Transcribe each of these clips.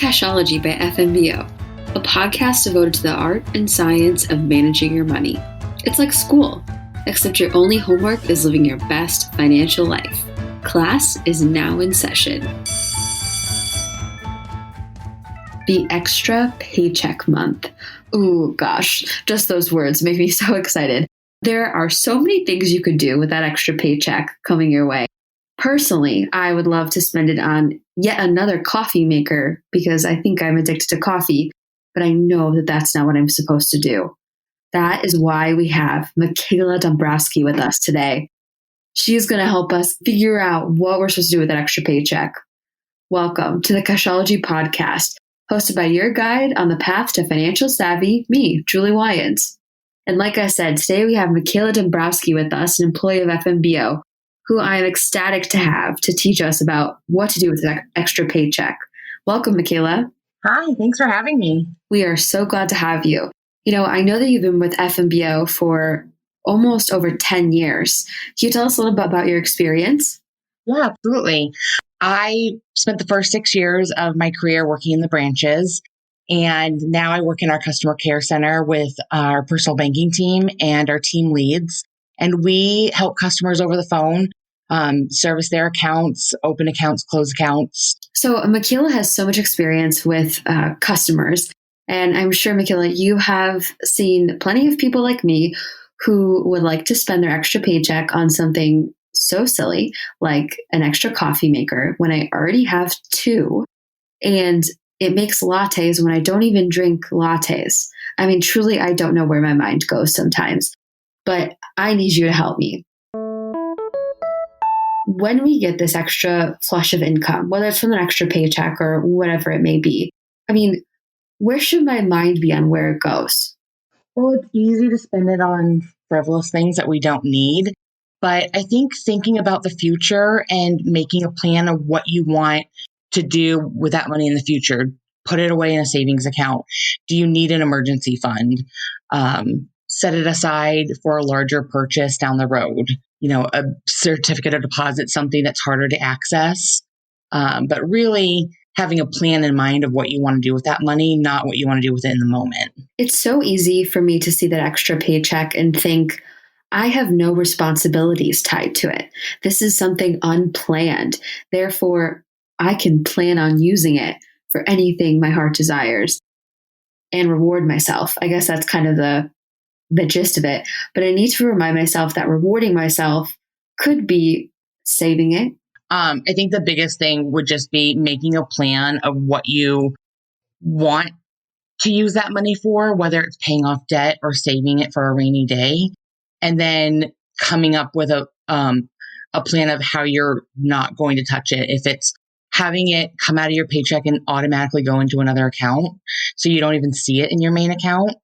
Cashology by FMBO, a podcast devoted to the art and science of managing your money. It's like school, except your only homework is living your best financial life. Class is now in session. The extra paycheck month. Ooh, gosh, just those words make me so excited. There are so many things you could do with that extra paycheck coming your way. Personally, I would love to spend it on yet another coffee maker because I think I'm addicted to coffee, but I know that that's not what I'm supposed to do. That is why we have Michaela Dombroski with us today. She's going to help us figure out what we're supposed to do with that extra paycheck. Welcome to the Cashology podcast, hosted by your guide on the path to financial savvy, me, Juli. And like I said, today we have Michaela Dombroski with us, an employee of FMBO, who I am ecstatic to have to teach us about what to do with that extra paycheck. Welcome, Michaela. Hi, thanks for having me. We are so glad to have you. You know, I know that you've been with FMBO for almost over 10 years. Can you tell us a little bit about your experience? Yeah, absolutely. I spent the first 6 years of my career working in the branches, and now I work in our customer care center with our personal banking team and our team leads. And we help customers over the phone, service their accounts, open accounts, close accounts. So Michaela has so much experience with customers. And I'm sure, Michaela, you have seen plenty of people like me who would like to spend their extra paycheck on something so silly, like an extra coffee maker, when I already have two. And it makes lattes when I don't even drink lattes. I mean, truly, I don't know where my mind goes sometimes. But I need you to help me. When we get this extra flush of income, whether it's from an extra paycheck or whatever it may be, I mean, where should my mind be on where it goes? Well, it's easy to spend it on frivolous things that we don't need. But I think thinking about the future and making a plan of what you want to do with that money in the future, put it away in a savings account. Do you need an emergency fund? Set it aside for a larger purchase down the road. You know, a certificate of deposit, something that's harder to access. But really having a plan in mind of what you want to do with that money, not what you want to do with it in the moment. It's so easy for me to see that extra paycheck and think, I have no responsibilities tied to it. This is something unplanned. Therefore, I can plan on using it for anything my heart desires and reward myself. I guess that's kind of the gist of it. But I need to remind myself that rewarding myself could be saving it. I think the biggest thing would just be making a plan of what you want to use that money for, whether it's paying off debt or saving it for a rainy day, and then coming up with a plan of how you're not going to touch it. If it's having it come out of your paycheck and automatically go into another account, so you don't even see it in your main account,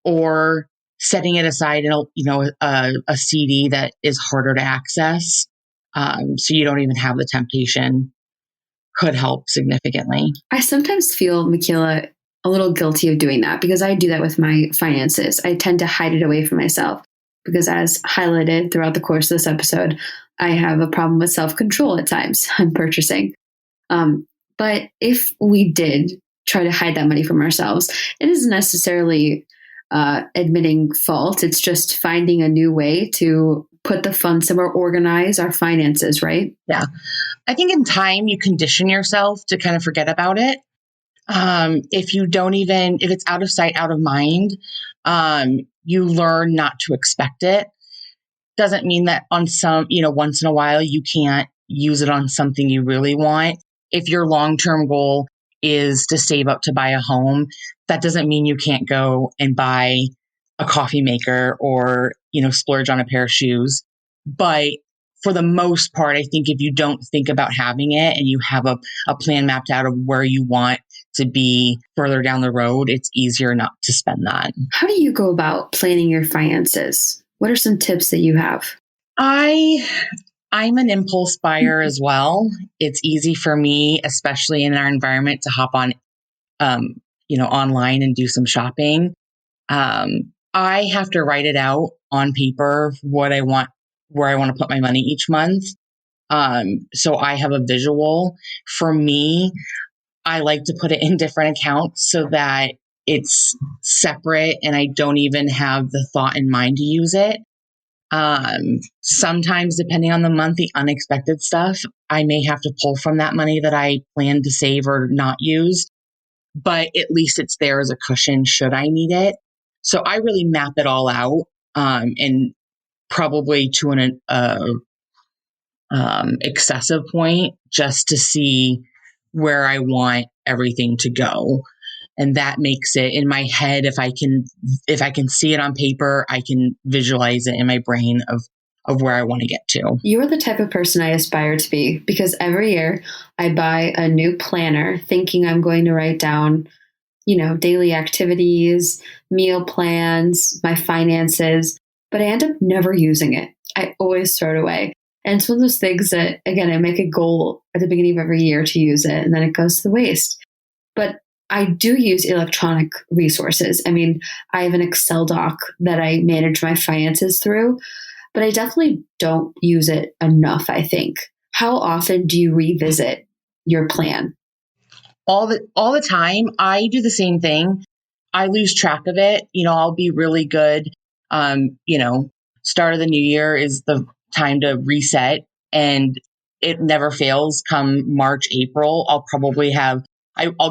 or setting it aside in a CD that is harder to access, so you don't even have the temptation, could help significantly. I sometimes feel, Michaela, a little guilty of doing that because I do that with my finances. I tend to hide it away from myself because, as highlighted throughout the course of this episode, I have a problem with self-control at times on purchasing. But if we did try to hide that money from ourselves, it isn't necessarily admitting fault. It's just finding a new way to put the funds somewhere, organize our finances, right? Yeah. I think in time you condition yourself to kind of forget about it. If it's out of sight, out of mind, you learn not to expect it. Doesn't mean that on once in a while you can't use it on something you really want. If your long-term goal is to save up to buy a home, that doesn't mean you can't go and buy a coffee maker or, splurge on a pair of shoes. But for the most part, I think if you don't think about having it and you have a plan mapped out of where you want to be further down the road, it's easier not to spend that. How do you go about planning your finances? What are some tips that you have? I'm an impulse buyer as well. It's easy for me, especially in our environment, to hop on, online and do some shopping. I have to write it out on paper, what I want, where I want to put my money each month. So I have a visual. For me, I like to put it in different accounts so that it's separate and I don't even have the thought in mind to use it. Sometimes, depending on the month, the unexpected stuff, I may have to pull from that money that I plan to save or not use, but at least it's there as a cushion should I need it. So I really map it all out, and probably to an excessive point just to see where I want everything to go. And that makes it in my head, if I can see it on paper, I can visualize it in my brain of where I want to get to. You're the type of person I aspire to be, because every year I buy a new planner thinking I'm going to write down, daily activities, meal plans, my finances, but I end up never using it. I always throw it away. And it's one of those things that, again, I make a goal at the beginning of every year to use it, and then it goes to the waste. But I do use electronic resources. I mean, I have an Excel doc that I manage my finances through, but I definitely don't use it enough, I think. How often do you revisit your plan? All the time. I do the same thing. I lose track of it. I'll be really good. Start of the new year is the time to reset, and it never fails. Come March, April, I'll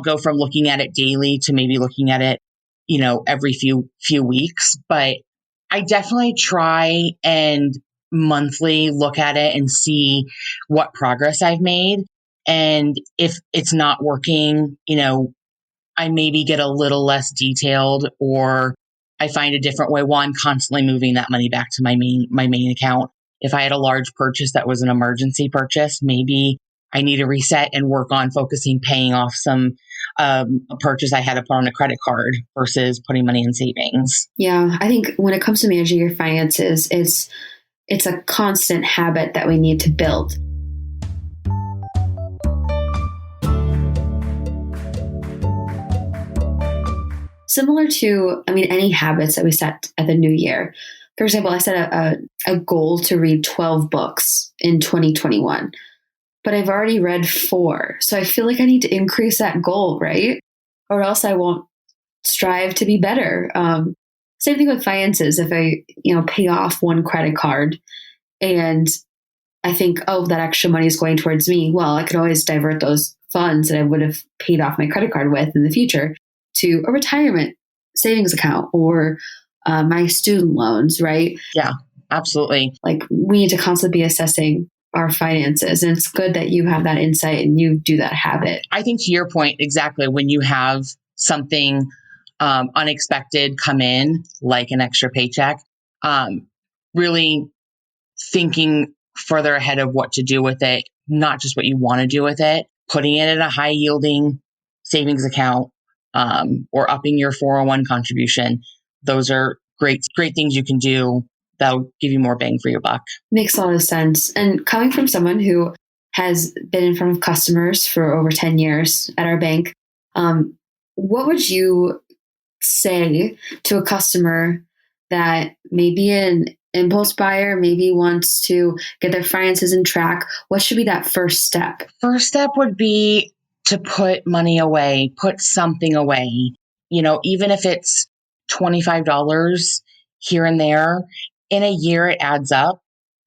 go from looking at it daily to maybe looking at it, every few weeks. But I definitely try and monthly look at it and see what progress I've made. And if it's not working, I maybe get a little less detailed, or I find a different way while I'm constantly moving that money back to my main account. If I had a large purchase that was an emergency purchase, maybe I need to reset and work on paying off some a purchase I had to put on a credit card versus putting money in savings. Yeah, I think when it comes to managing your finances, it's a constant habit that we need to build. Similar to, any habits that we set at the new year. For example, I set a goal to read 12 books in 2021, but I've already read 4. So I feel like I need to increase that goal, right? Or else I won't strive to be better. Same thing with finances. If I, pay off one credit card and I think, oh, that extra money is going towards me. Well, I could always divert those funds that I would have paid off my credit card with in the future to a retirement savings account or my student loans, right? Yeah, absolutely. Like, we need to constantly be assessing our finances. And it's good that you have that insight and you do that habit. I think to your point, exactly, when you have something unexpected come in, like an extra paycheck, really thinking further ahead of what to do with it, not just what you want to do with it, putting it in a high yielding savings account, or upping your 401 contribution. Those are great things you can do that'll give you more bang for your buck. Makes a lot of sense. And coming from someone who has been in front of customers for over 10 years at our bank, what would you say to a customer that may be an impulse buyer, maybe wants to get their finances in track? What should be that first step? First step would be to put money away, put something away. Even if it's $25 here and there, in a year it adds up.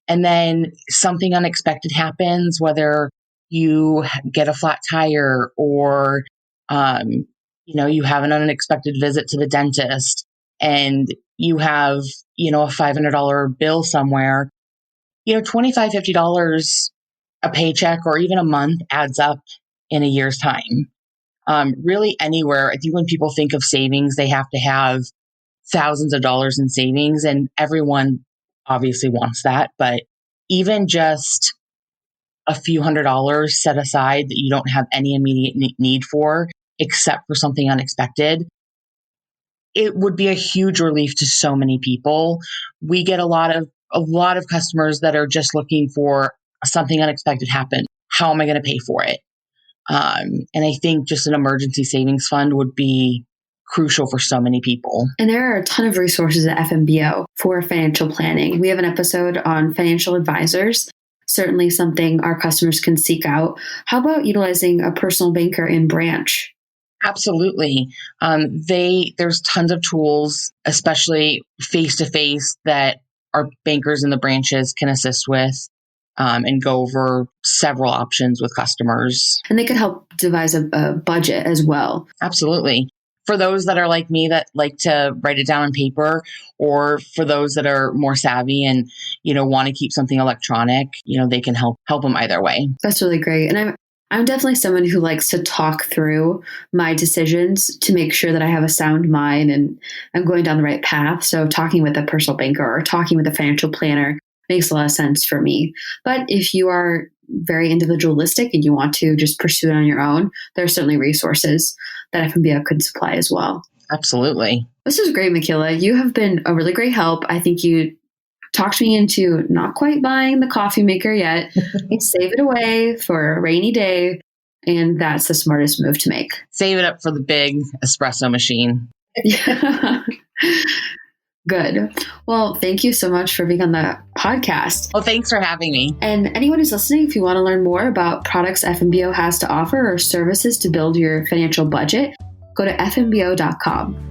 And then something unexpected happens, whether you get a flat tire or, you have an unexpected visit to the dentist and you have, a $500 bill somewhere, $25, $50 a paycheck or even a month adds up in a year's time. Really anywhere. I think when people think of savings, they have to have thousands of dollars in savings, and everyone obviously wants that. But even just a few $100s set aside that you don't have any immediate need for, except for something unexpected, it would be a huge relief to so many people. We get a lot of customers that are just looking for something unexpected happen. How am I going to pay for it? And I think just an emergency savings fund would be crucial for so many people. And there are a ton of resources at FMBO for financial planning. We have an episode on financial advisors certainly something our customers can seek out. How about utilizing a personal banker in branch? Absolutely. There's tons of tools, especially face-to-face, that our bankers in the branches can assist with, and go over several options with customers. And they can help devise a budget as well. Absolutely. For those that are like me that like to write it down on paper, or for those that are more savvy and, want to keep something electronic, they can help them either way. That's really great. And I'm definitely someone who likes to talk through my decisions to make sure that I have a sound mind and I'm going down the right path. So talking with a personal banker or talking with a financial planner makes a lot of sense for me. But if you are very individualistic and you want to just pursue it on your own, there are certainly resources that FMBO could supply as well. Absolutely. This is great, Michaela. You have been a really great help. I think you talked me into not quite buying the coffee maker yet. Save it away for a rainy day. And that's the smartest move to make. Save it up for the big espresso machine. Good. Well, thank you so much for being on the podcast. Well, thanks for having me. And anyone who's listening, if you want to learn more about products FMBO has to offer or services to build your financial budget, go to fmbo.com.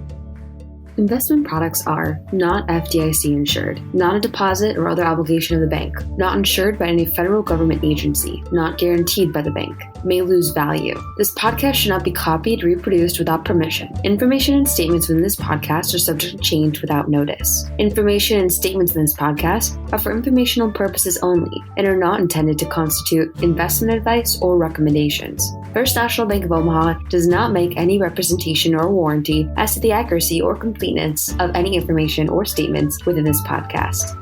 Investment products are not FDIC insured, not a deposit or other obligation of the bank, not insured by any federal government agency, not guaranteed by the bank, may lose value. This podcast should not be copied, reproduced without permission. Information and statements within this podcast are subject to change without notice. Information and statements in this podcast are for informational purposes only and are not intended to constitute investment advice or recommendations. First National Bank of Omaha does not make any representation or warranty as to the accuracy or completeness of any information or statements within this podcast.